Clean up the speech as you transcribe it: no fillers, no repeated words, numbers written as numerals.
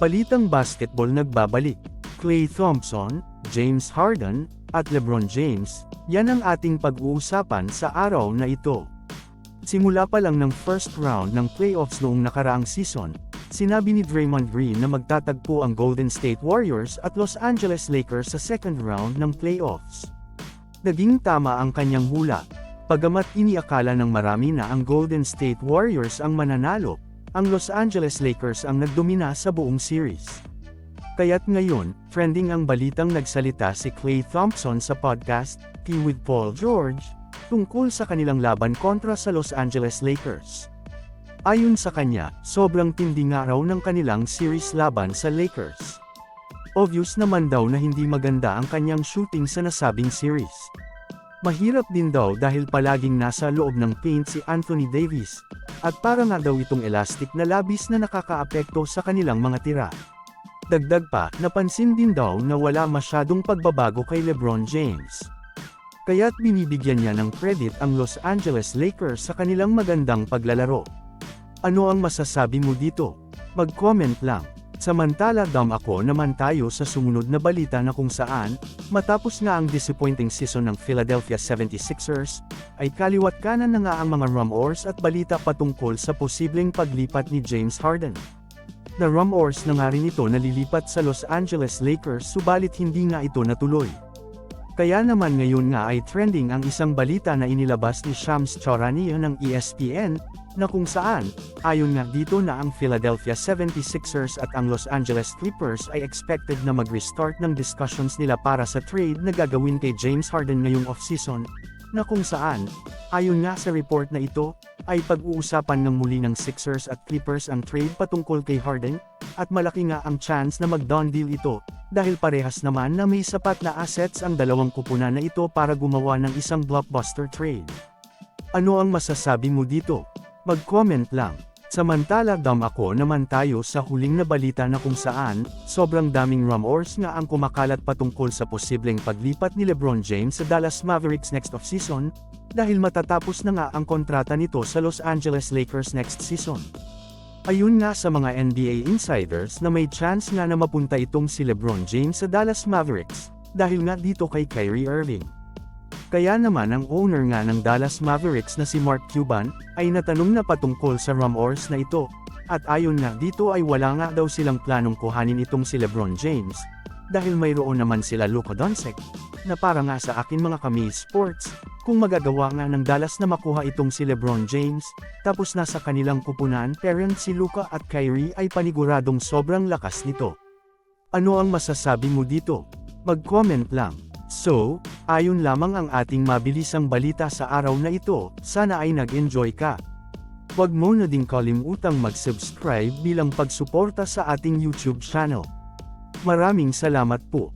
Balitang basketball nagbabalik. Klay Thompson, James Harden, at LeBron James, yan ang ating pag-uusapan sa araw na ito. Simula pa lang ng first round ng playoffs noong nakaraang season, sinabi ni Draymond Green na magtatagpo ang Golden State Warriors at Los Angeles Lakers sa second round ng playoffs. Naging tama ang kanyang hula. Bagamat iniakala ng marami na ang Golden State Warriors ang mananalo, ang Los Angeles Lakers ang nagdomina sa buong series. Kaya't ngayon, trending ang balitang nagsalita si Klay Thompson sa podcast, Tea with Paul George, tungkol sa kanilang laban kontra sa Los Angeles Lakers. Ayon sa kanya, sobrang tindi nga raw ng kanilang series laban sa Lakers. Obvious naman daw na hindi maganda ang kanyang shooting sa nasabing series. Mahirap din daw dahil palaging nasa loob ng paint si Anthony Davis, at para nga daw itong elastic na labis na nakakaapekto sa kanilang mga tira. Dagdag pa, napansin din daw na wala masyadong pagbabago kay LeBron James. Kaya't binibigyan niya ng credit ang Los Angeles Lakers sa kanilang magandang paglalaro. Ano ang masasabi mo dito? Mag-comment lang. Samantala ako naman tayo sa sumunod na balita na kung saan, matapos nga ang disappointing season ng Philadelphia 76ers, ay kaliwat kanan na nga ang mga rumors at balita patungkol sa posibleng paglipat ni James Harden. Na rumors na nga rin ito na lilipat sa Los Angeles Lakers subalit hindi nga ito natuloy. Kaya naman ngayon nga ay trending ang isang balita na inilabas ni Shams Charania ng ESPN, na kung saan, ayon nga dito na ang Philadelphia 76ers at ang Los Angeles Clippers ay expected na mag-restart ng discussions nila para sa trade na gagawin kay James Harden ngayong off-season, na kung saan, ayon nga sa report na ito, ay pag-uusapan ng muli ng Sixers at Clippers ang trade patungkol kay Harden, at malaki nga ang chance na mag-done deal ito, dahil parehas naman na may sapat na assets ang dalawang kupunan na ito para gumawa ng isang blockbuster trade. Ano ang masasabi mo dito? Mag-comment lang. Samantala ako naman tayo sa huling na balita na kung saan, sobrang daming rumors nga ang kumakalat patungkol sa posibleng paglipat ni LeBron James sa Dallas Mavericks next off-season, dahil matatapos na nga ang kontrata nito sa Los Angeles Lakers next season. Ayun nga sa mga NBA insiders na may chance nga na mapunta itong si LeBron James sa Dallas Mavericks, dahil nga dito kay Kyrie Irving. Kaya naman ang owner nga ng Dallas Mavericks na si Mark Cuban, ay natanong na patungkol sa rumors na ito, at ayon nga dito ay wala nga daw silang planong kuhanin itong si LeBron James, dahil mayroon naman sila Luka Doncic, na para nga sa akin mga kami sports, kung magagawa nga ng Dallas na makuha itong si LeBron James, tapos nasa kanilang kupunan parent si Luka at Kyrie ay paniguradong sobrang lakas nito. Ano ang masasabi mo dito? Mag-comment lang. So, ayon lamang ang ating mabilisang balita sa araw na ito, sana ay nag-enjoy ka. Huwag mo na ding kalimutang mag-subscribe bilang pagsuporta sa ating YouTube channel. Maraming salamat po.